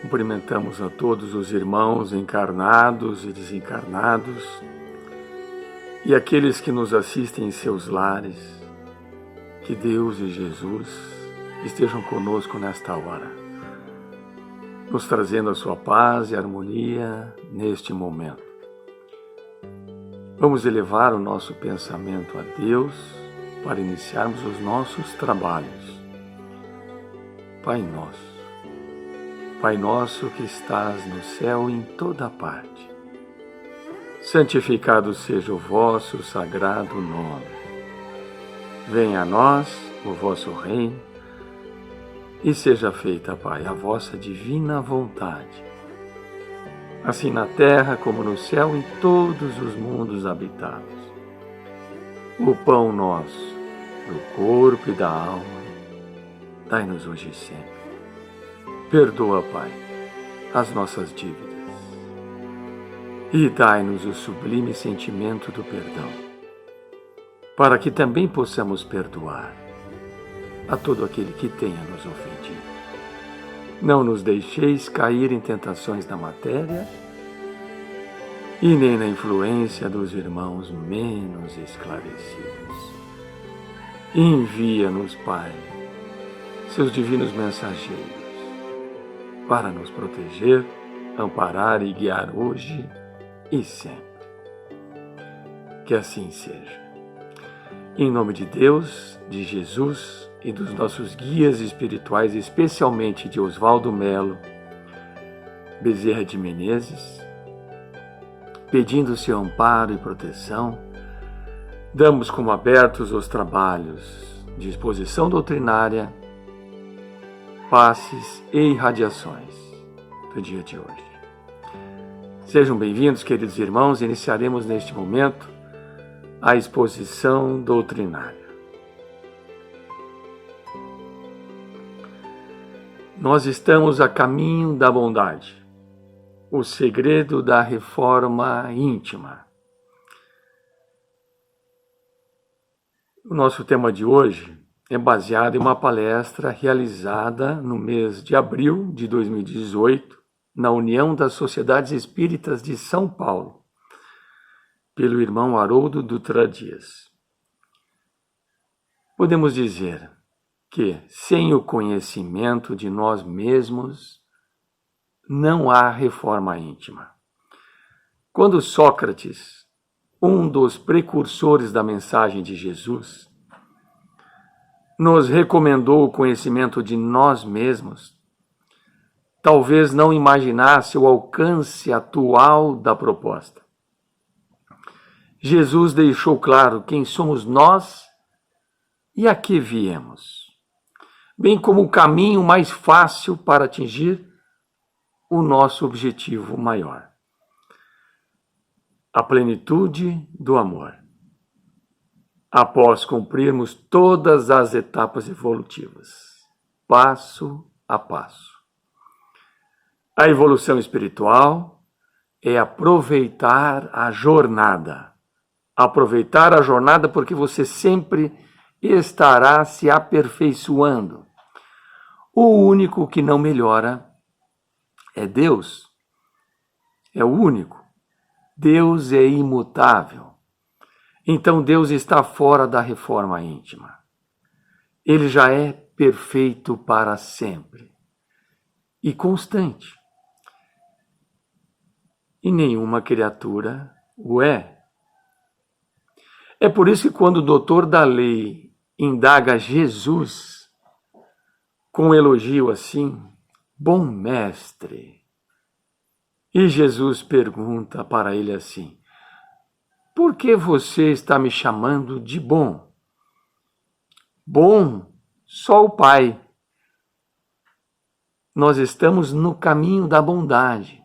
Cumprimentamos a todos os irmãos encarnados e desencarnados e aqueles que nos assistem em seus lares. Que Deus e Jesus estejam conosco nesta hora, nos trazendo a sua paz e harmonia neste momento. Vamos elevar o nosso pensamento a Deus para iniciarmos os nossos trabalhos. Pai nosso que estás no céu em toda parte, santificado seja o vosso sagrado nome. Venha a nós o vosso reino e seja feita, Pai, a vossa divina vontade, assim na terra como no céu, em todos os mundos habitados. O pão nosso, do corpo e da alma, dai-nos hoje e sempre. Perdoa, Pai, as nossas dívidas e dai-nos o sublime sentimento do perdão, para que também possamos perdoar a todo aquele que tenha nos ofendido. Não nos deixeis cair em tentações da matéria e nem na influência dos irmãos menos esclarecidos. Envia-nos, Pai, seus divinos mensageiros, para nos proteger, amparar e guiar hoje e sempre. Que assim seja. Em nome de Deus, de Jesus e dos nossos guias espirituais, especialmente de Oswaldo Melo Bezerra de Menezes, pedindo seu amparo e proteção, damos como abertos os trabalhos de exposição doutrinária, passes e irradiações do dia de hoje. Sejam bem-vindos, queridos irmãos. Iniciaremos neste momento a exposição doutrinária. Nós estamos a caminho da bondade, o segredo da reforma íntima. O nosso tema de hoje é baseado em uma palestra realizada no mês de abril de 2018, na União das Sociedades Espíritas de São Paulo, pelo irmão Haroldo Dutra Dias. Podemos dizer que, sem o conhecimento de nós mesmos, não há reforma íntima. Quando Sócrates, um dos precursores da mensagem de Jesus, nos recomendou o conhecimento de nós mesmos, talvez não imaginasse o alcance atual da proposta. Jesus deixou claro quem somos nós e a que viemos, bem como o caminho mais fácil para atingir o nosso objetivo maior: a plenitude do amor, após cumprirmos todas as etapas evolutivas, passo a passo. A evolução espiritual é aproveitar a jornada. Aproveitar a jornada porque você sempre estará se aperfeiçoando. O único que não melhora é Deus. É o único. Deus é imutável. Então Deus está fora da reforma íntima. Ele já é perfeito para sempre e constante. E nenhuma criatura o é. É por isso que quando o doutor da lei indaga Jesus com um elogio assim: bom mestre, e Jesus pergunta para ele assim: por que você está me chamando de bom? Bom, só o Pai. Nós estamos no caminho da bondade.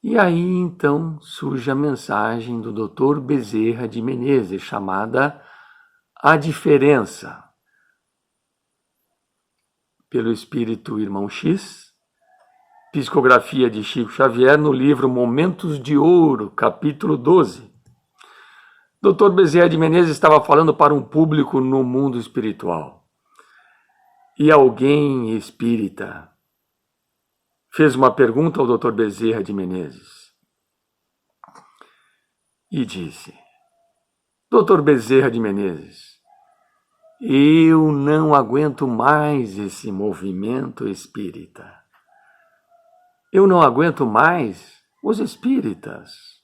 E aí, então, surge a mensagem do Dr. Bezerra de Menezes, chamada A Diferença, pelo Espírito Irmão X, psicografia de Chico Xavier, no livro Momentos de Ouro, capítulo 12. Dr. Bezerra de Menezes estava falando para um público no mundo espiritual. E alguém espírita fez uma pergunta ao Dr. Bezerra de Menezes e disse: Dr. Bezerra de Menezes, eu não aguento mais esse movimento espírita. Eu não aguento mais os espíritas.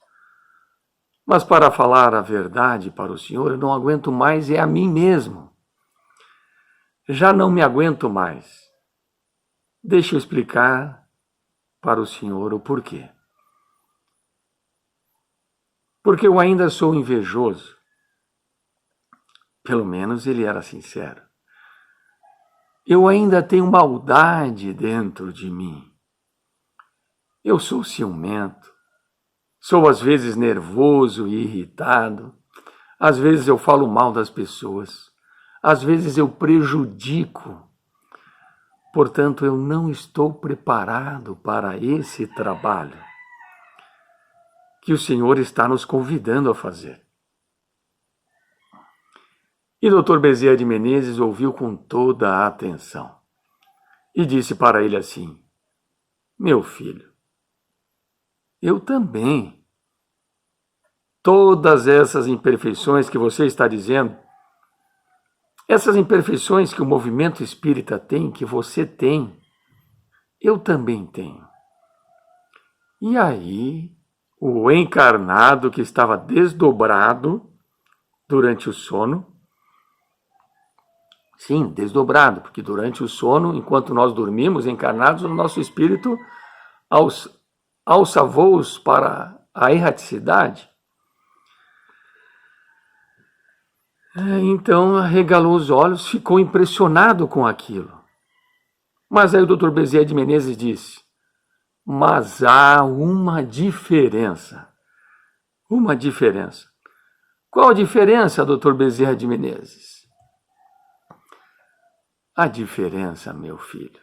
Mas para falar a verdade para o senhor, eu não aguento mais a mim mesmo. Já não me aguento mais. Deixe eu explicar para o senhor o porquê. Porque eu ainda sou invejoso. Pelo menos ele era sincero. Eu ainda tenho maldade dentro de mim. Eu sou ciumento. Sou às vezes nervoso e irritado. Às vezes eu falo mal das pessoas. Às vezes eu prejudico. Portanto, eu não estou preparado para esse trabalho que o Senhor está nos convidando a fazer. E Dr. Bezerra de Menezes ouviu com toda a atenção e disse para ele assim: meu filho, eu também. Todas essas imperfeições que você está dizendo, essas imperfeições que o movimento espírita tem, que você tem, eu também tenho. E aí, o encarnado que estava desdobrado durante o sono, sim, desdobrado, porque durante o sono, enquanto nós dormimos encarnados, o nosso espírito alça voos para a erraticidade. Então arregalou os olhos, ficou impressionado com aquilo. Mas aí o Dr. Bezerra de Menezes disse: mas há uma diferença. Uma diferença. Qual a diferença, Dr. Bezerra de Menezes? A diferença, meu filho,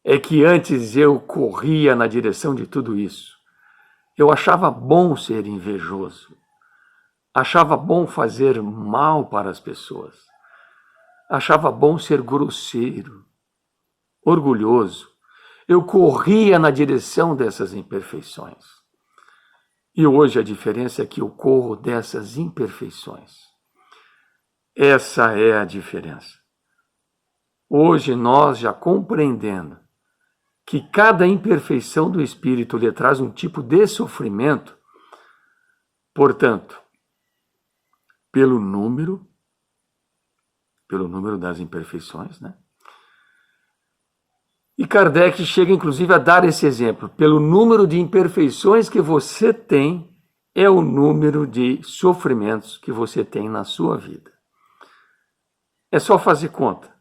é que antes eu corria na direção de tudo isso. Eu achava bom ser invejoso. Achava bom fazer mal para as pessoas. Achava bom ser grosseiro, orgulhoso. Eu corria na direção dessas imperfeições. E hoje a diferença é que eu corro dessas imperfeições. Essa é a diferença. Hoje nós já compreendendo que cada imperfeição do espírito lhe traz um tipo de sofrimento, portanto, pelo número das imperfeições, né? E Kardec chega inclusive a dar esse exemplo. Pelo número de imperfeições que você tem, é o número de sofrimentos que você tem na sua vida. É só fazer conta.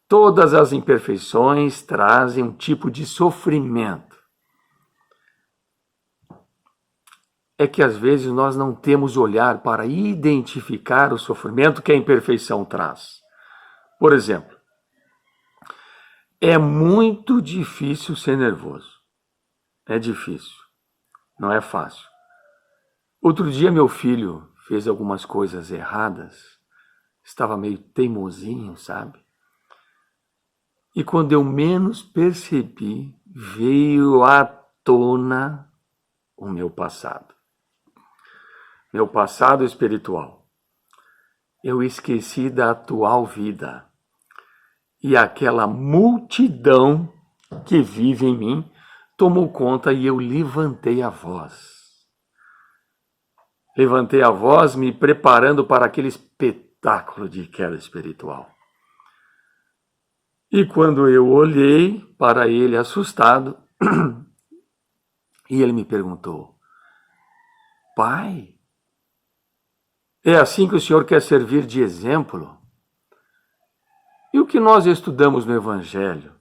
Todas as imperfeições trazem um tipo de sofrimento. É que às vezes nós não temos olhar para identificar o sofrimento que a imperfeição traz. Por exemplo, é muito difícil ser nervoso. É difícil. Não é fácil. Outro dia meu filho fez algumas coisas erradas. Estava meio teimosinho, sabe? E quando eu menos percebi, veio à tona o meu passado. Meu passado espiritual. Eu esqueci da atual vida. E aquela multidão que vive em mim tomou conta e eu levantei a voz. Levantei a voz me preparando para aquele espetáculo de queda espiritual. E quando eu olhei para ele assustado, e ele me perguntou: pai, é assim que o senhor quer servir de exemplo? E o que nós estudamos no Evangelho?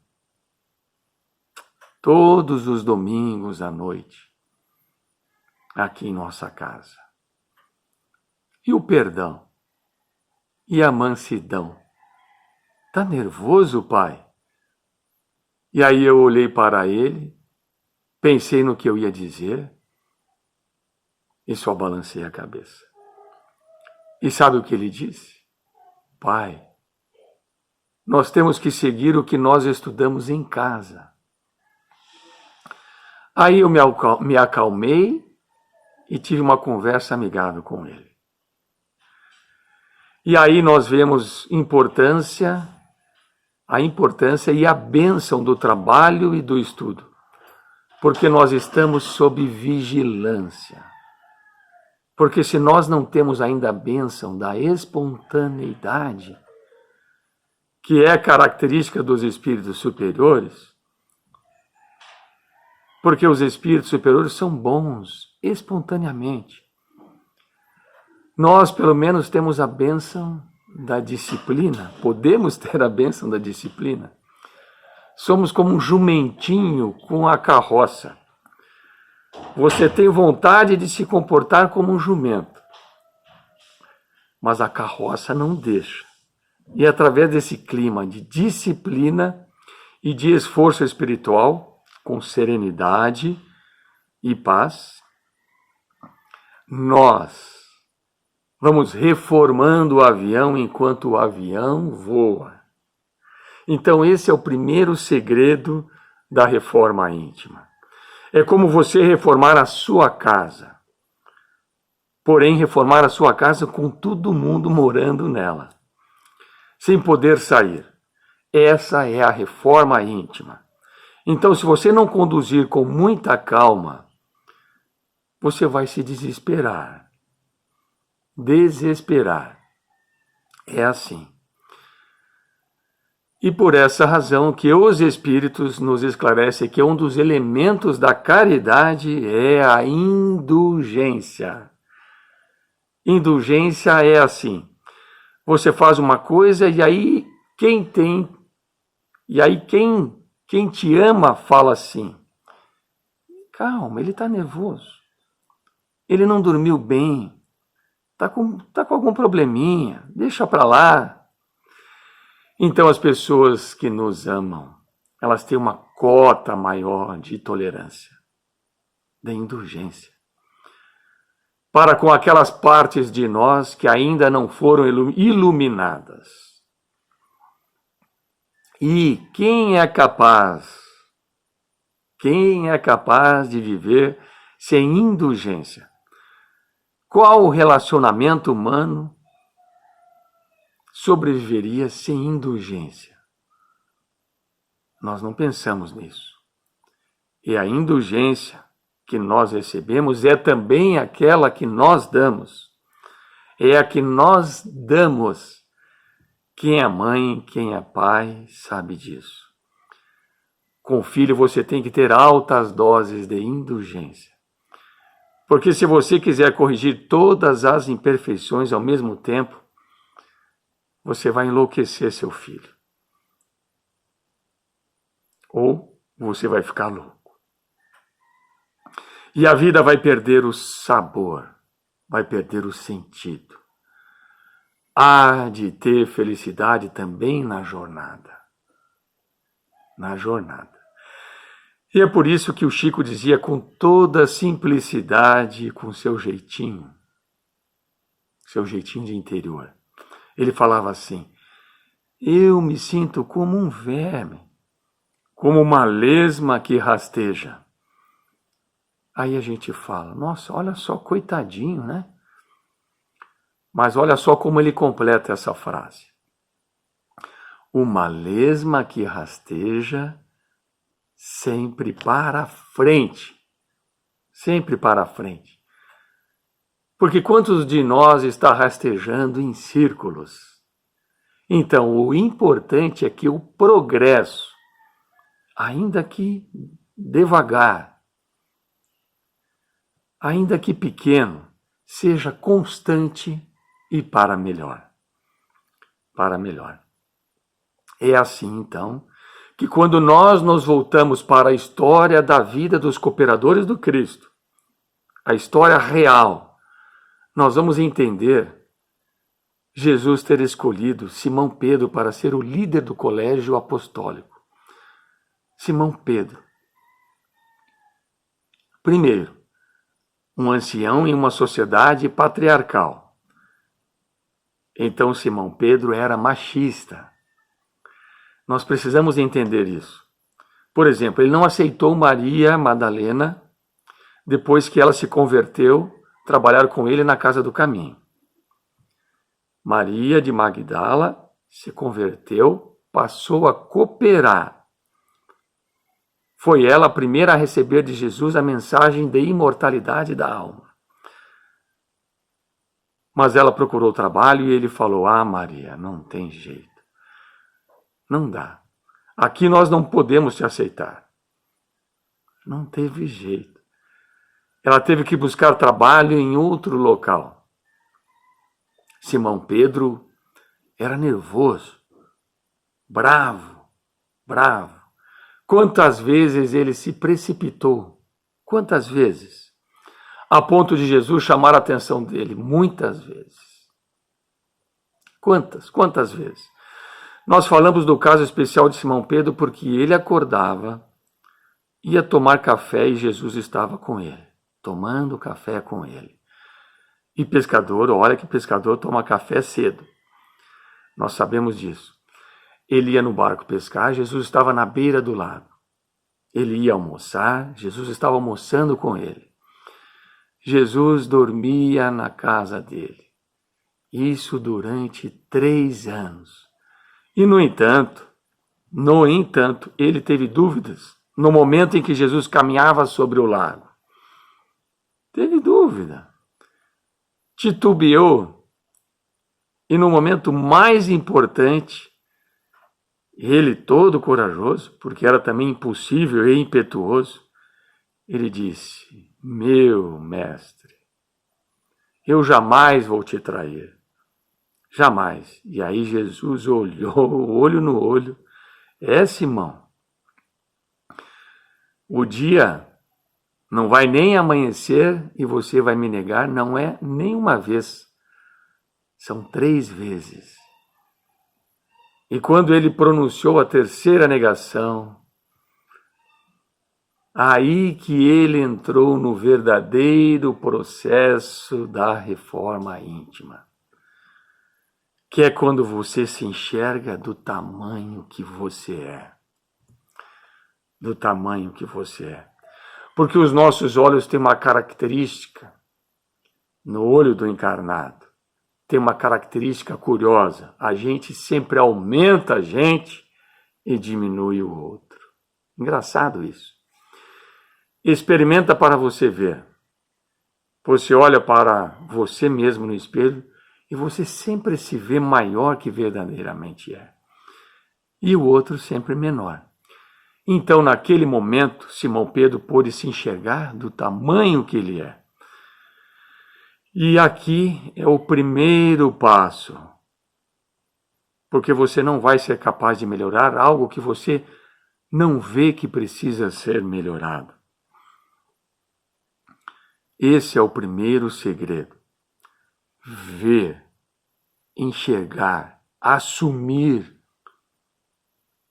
Todos os domingos à noite, aqui em nossa casa. E o perdão? E a mansidão? Tá nervoso, pai? E aí eu olhei para ele, pensei no que eu ia dizer e só balancei a cabeça. E sabe o que ele disse? Pai, nós temos que seguir o que nós estudamos em casa. Aí eu me acalmei e tive uma conversa amigável com ele. E aí nós vemos a importância e a bênção do trabalho e do estudo, porque nós estamos sob vigilância. Porque se nós não temos ainda a bênção da espontaneidade, que é característica dos espíritos superiores, porque os espíritos superiores são bons espontaneamente. Nós, pelo menos, temos a bênção da disciplina, podemos ter a bênção da disciplina. Somos como um jumentinho com a carroça. Você tem vontade de se comportar como um jumento, mas a carroça não deixa. E através desse clima de disciplina e de esforço espiritual, com serenidade e paz, nós vamos reformando o avião enquanto o avião voa. Então esse é o primeiro segredo da reforma íntima. É como você reformar a sua casa. Porém, reformar a sua casa com todo mundo morando nela, sem poder sair. Essa é a reforma íntima. Então, se você não conduzir com muita calma, você vai se desesperar. Desesperar. É assim. E por essa razão que os Espíritos nos esclarecem que um dos elementos da caridade é a indulgência. Indulgência é assim. Você faz uma coisa e aí quem te ama fala assim: calma, ele está nervoso. Ele não dormiu bem. Tá com algum probleminha. Deixa para lá. Então as pessoas que nos amam, elas têm uma cota maior de tolerância, de indulgência, para com aquelas partes de nós que ainda não foram iluminadas. E quem é capaz de viver sem indulgência? Qual o relacionamento humano sobreviveria sem indulgência? Nós não pensamos nisso. E a indulgência que nós recebemos é também aquela que nós damos. É a que nós damos. Quem é mãe, quem é pai, sabe disso. Com o filho você tem que ter altas doses de indulgência. Porque se você quiser corrigir todas as imperfeições ao mesmo tempo, você vai enlouquecer seu filho. Ou você vai ficar louco. E a vida vai perder o sabor, vai perder o sentido. Há de ter felicidade também na jornada. Na jornada. E é por isso que o Chico dizia com toda simplicidade, com seu jeitinho de interior. Ele falava assim: eu me sinto como um verme, como uma lesma que rasteja. Aí a gente fala: nossa, olha só, coitadinho, né? Mas olha só como ele completa essa frase: uma lesma que rasteja sempre para frente. Sempre para frente. Porque quantos de nós está rastejando em círculos? Então, o importante é que o progresso, ainda que devagar, ainda que pequeno, seja constante e para melhor. Para melhor. É assim, então, que quando nós nos voltamos para a história da vida dos cooperadores do Cristo, a história real, nós vamos entender Jesus ter escolhido Simão Pedro para ser o líder do colégio apostólico. Simão Pedro. Primeiro, um ancião em uma sociedade patriarcal. Então Simão Pedro era machista. Nós precisamos entender isso. Por exemplo, ele não aceitou Maria Madalena depois que ela se converteu, trabalhar com ele na casa do caminho. Maria de Magdala se converteu, passou a cooperar. Foi ela a primeira a receber de Jesus a mensagem de imortalidade da alma. Mas ela procurou trabalho e ele falou: "Ah, Maria, não tem jeito. Não dá. Aqui nós não podemos te aceitar." Não teve jeito. Ela teve que buscar trabalho em outro local. Simão Pedro era nervoso, bravo. Quantas vezes ele se precipitou? Quantas vezes? A ponto de Jesus chamar a atenção dele? Muitas vezes. Quantas vezes? Nós falamos do caso especial de Simão Pedro porque ele acordava, ia tomar café e Jesus estava com ele, tomando café com ele. E pescador, olha que pescador toma café cedo. Nós sabemos disso. Ele ia no barco pescar, Jesus estava na beira do lago. Ele ia almoçar, Jesus estava almoçando com ele. Jesus dormia na casa dele. Isso durante 3 anos. E no entanto, ele teve dúvidas no momento em que Jesus caminhava sobre o lago. Teve dúvida. Titubeou. E no momento mais importante, ele, todo corajoso, porque era também impulsivo e impetuoso, ele disse: "Meu mestre, eu jamais vou te trair. Jamais." E aí Jesus olhou, olho no olho: Simão, o dia não vai nem amanhecer e você vai me negar, não é nem uma vez, são 3 vezes. E quando ele pronunciou a terceira negação, aí que ele entrou no verdadeiro processo da reforma íntima, que é quando você se enxerga do tamanho que você é. Do tamanho que você é. Porque os nossos olhos têm uma característica, no olho do encarnado, tem uma característica curiosa. A gente sempre aumenta a gente e diminui o outro. Engraçado isso. Experimenta para você ver. Você olha para você mesmo no espelho e você sempre se vê maior que verdadeiramente é. E o outro sempre menor. Então, naquele momento, Simão Pedro pôde se enxergar do tamanho que ele é. E aqui é o primeiro passo. Porque você não vai ser capaz de melhorar algo que você não vê que precisa ser melhorado. Esse é o primeiro segredo. Ver, enxergar, assumir,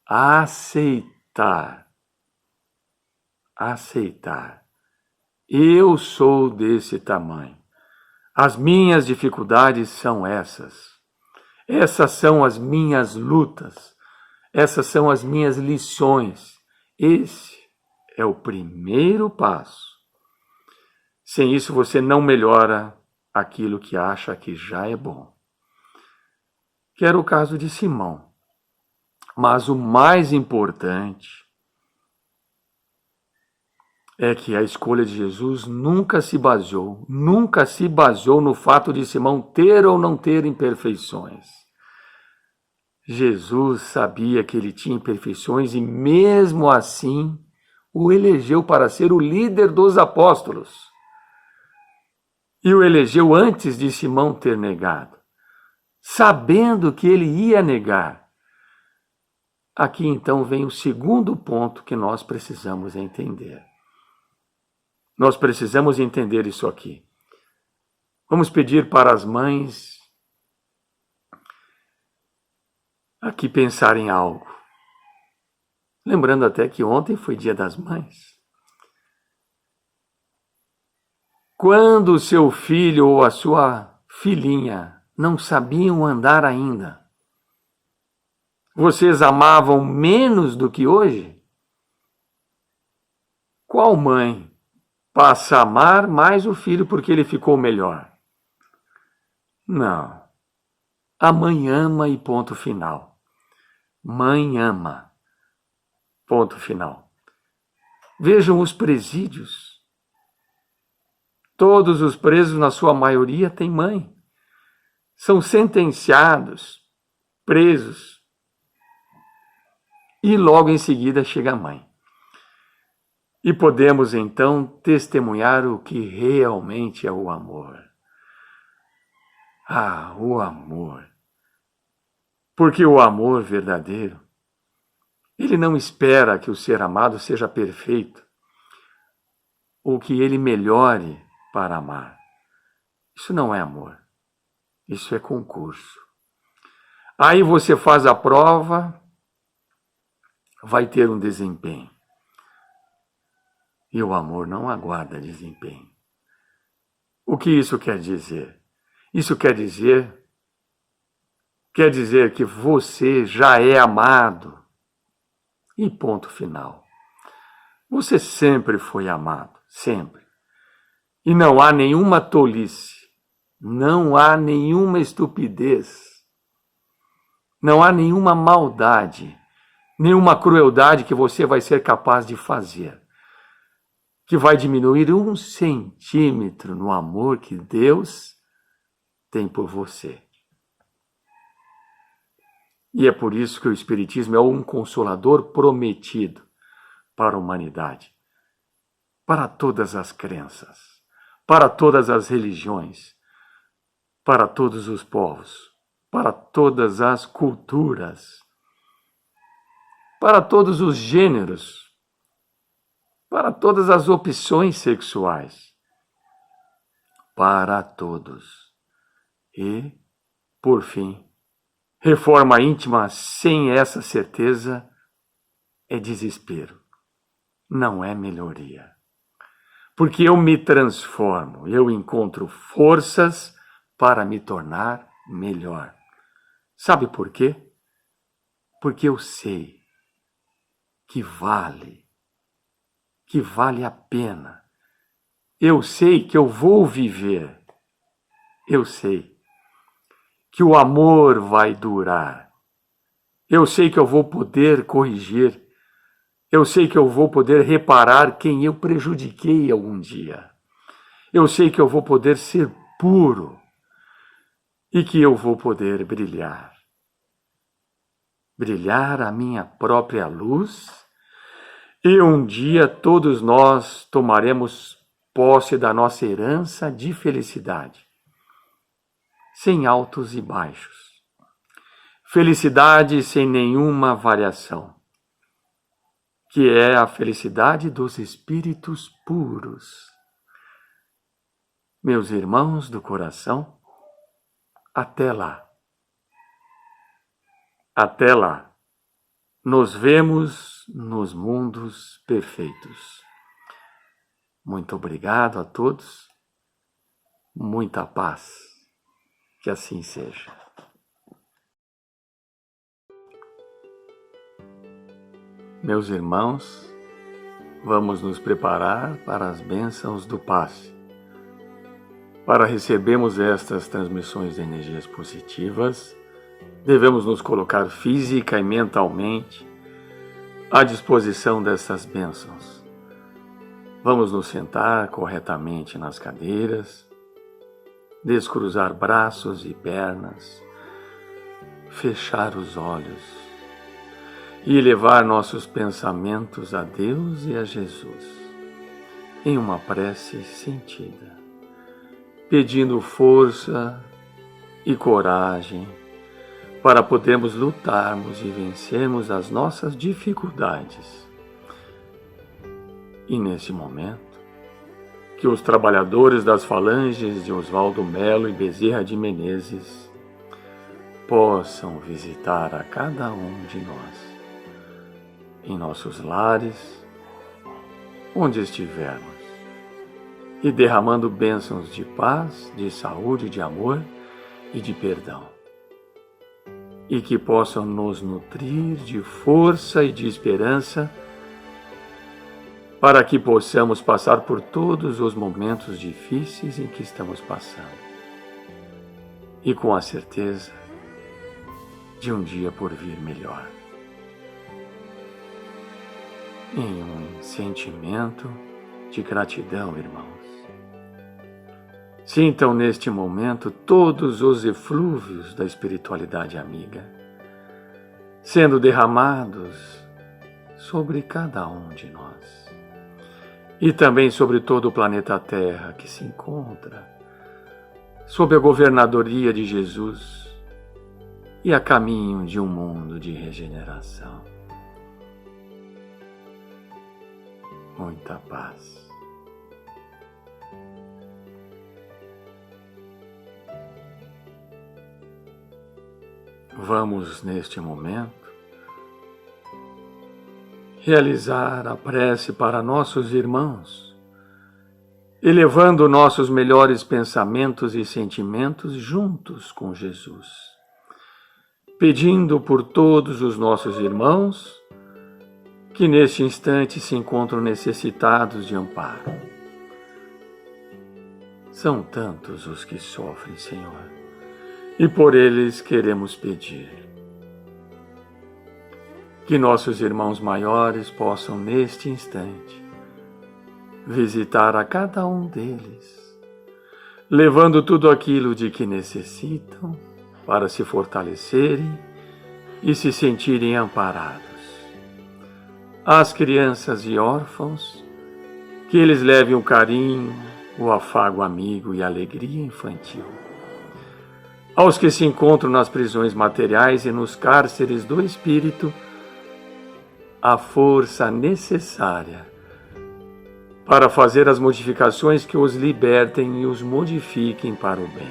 aceitar. Eu sou desse tamanho. As minhas dificuldades são essas. Essas são as minhas lutas. Essas são as minhas lições. Esse é o primeiro passo. Sem isso você não melhora aquilo que acha que já é bom. Que era o caso de Simão. Mas o mais importante é que a escolha de Jesus nunca se baseou no fato de Simão ter ou não ter imperfeições. Jesus sabia que ele tinha imperfeições e mesmo assim o elegeu para ser o líder dos apóstolos. E o elegeu antes de Simão ter negado, sabendo que ele ia negar. Aqui então vem o segundo ponto que nós precisamos entender. Nós precisamos entender isso aqui. Vamos pedir para as mães aqui pensar em algo. Lembrando até que ontem foi Dia das Mães. Quando o seu filho ou a sua filhinha não sabiam andar ainda, vocês amavam menos do que hoje? Qual mãe passa a amar mais o filho porque ele ficou melhor? Não. A mãe ama e ponto final. Mãe ama. Ponto final. Vejam os presídios. Todos os presos, na sua maioria, têm mãe. São sentenciados, presos. E logo em seguida chega a mãe. E podemos então testemunhar o que realmente é o amor. Ah, o amor. Porque o amor verdadeiro, ele não espera que o ser amado seja perfeito ou que ele melhore para amar. Isso não é amor. Isso é concurso. Aí você faz a prova, vai ter um desempenho. E o amor não aguarda desempenho. O que isso quer dizer? Isso quer dizer que você já é amado. E ponto final. Você sempre foi amado, sempre. E não há nenhuma tolice, não há nenhuma estupidez, não há nenhuma maldade, nenhuma crueldade que você vai ser capaz de fazer, que vai diminuir 1 centímetro no amor que Deus tem por você. E é por isso que o Espiritismo é um consolador prometido para a humanidade, para todas as crenças, para todas as religiões, para todos os povos, para todas as culturas, para todos os gêneros, para todas as opções sexuais, para todos. E, por fim, reforma íntima sem essa certeza é desespero, não é melhoria. Porque eu me transformo, eu encontro forças para me tornar melhor. Sabe por quê? Porque eu sei que vale a pena. Eu sei que eu vou viver. Eu sei que o amor vai durar. Eu sei que eu vou poder corrigir. Eu sei que eu vou poder reparar quem eu prejudiquei algum dia. Eu sei que eu vou poder ser puro e que eu vou poder brilhar. Brilhar a minha própria luz. E um dia todos nós tomaremos posse da nossa herança de felicidade, sem altos e baixos. Felicidade sem nenhuma variação, que é a felicidade dos espíritos puros. Meus irmãos do coração, até lá. Até lá. Nos vemos nos mundos perfeitos. Muito obrigado a todos. Muita paz. Que assim seja. Meus irmãos, vamos nos preparar para as bênçãos do passe. Para recebermos estas transmissões de energias positivas, devemos nos colocar física e mentalmente à disposição dessas bênçãos. Vamos nos sentar corretamente nas cadeiras, descruzar braços e pernas, fechar os olhos e elevar nossos pensamentos a Deus e a Jesus em uma prece sentida, pedindo força e coragem para podermos lutarmos e vencermos as nossas dificuldades. E nesse momento, que os trabalhadores das falanges de Oswaldo Melo e Bezerra de Menezes possam visitar a cada um de nós, em nossos lares, onde estivermos, e derramando bênçãos de paz, de saúde, de amor e de perdão. E que possam nos nutrir de força e de esperança para que possamos passar por todos os momentos difíceis em que estamos passando. E com a certeza de um dia por vir melhor. Em um sentimento de gratidão, irmãos. Sintam neste momento todos os eflúvios da espiritualidade amiga, sendo derramados sobre cada um de nós. E também sobre todo o planeta Terra que se encontra sob a governadoria de Jesus e a caminho de um mundo de regeneração. Muita paz. Vamos, neste momento, realizar a prece para nossos irmãos, elevando nossos melhores pensamentos e sentimentos juntos com Jesus, pedindo por todos os nossos irmãos que neste instante se encontram necessitados de amparo. São tantos os que sofrem, Senhor, e por eles queremos pedir que nossos irmãos maiores possam, neste instante, visitar a cada um deles, levando tudo aquilo de que necessitam para se fortalecerem e se sentirem amparados. Às crianças e órfãos, que eles levem o carinho, o afago amigo e a alegria infantil. Aos que se encontram nas prisões materiais e nos cárceres do espírito, a força necessária para fazer as modificações que os libertem e os modifiquem para o bem.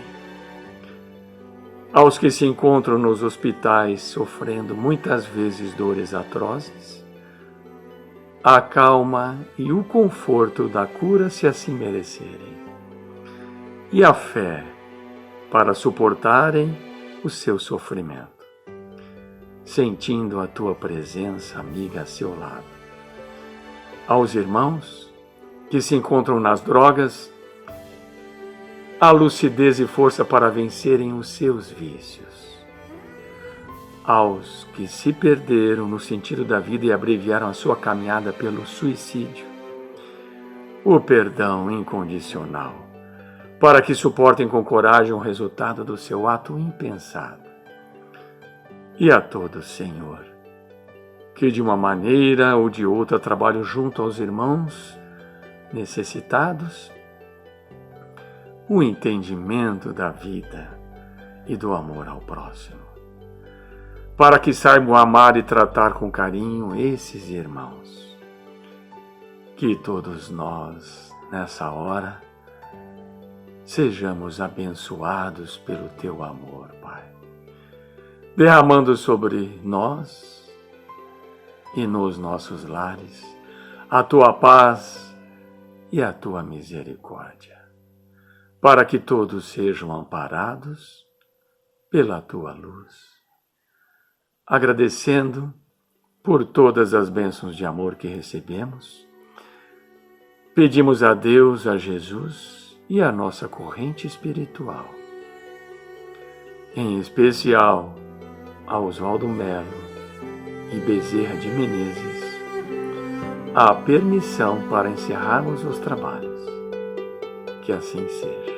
Aos que se encontram nos hospitais sofrendo muitas vezes dores atrozes, a calma e o conforto da cura se assim merecerem, e a fé para suportarem o seu sofrimento, sentindo a tua presença amiga a seu lado. Aos irmãos que se encontram nas drogas, a lucidez e força para vencerem os seus vícios. Aos que se perderam no sentido da vida e abreviaram a sua caminhada pelo suicídio, o perdão incondicional, para que suportem com coragem o resultado do seu ato impensado. E a todos, Senhor, que de uma maneira ou de outra trabalham junto aos irmãos necessitados, o entendimento da vida e do amor ao próximo, para que saibam amar e tratar com carinho esses irmãos. Que todos nós, nessa hora, sejamos abençoados pelo teu amor, Pai, derramando sobre nós e nos nossos lares a tua paz e a tua misericórdia, para que todos sejam amparados pela tua luz. Agradecendo por todas as bênçãos de amor que recebemos, pedimos a Deus, a Jesus e a nossa corrente espiritual, em especial a Oswaldo Melo e Bezerra de Menezes, a permissão para encerrarmos os trabalhos. Que assim seja.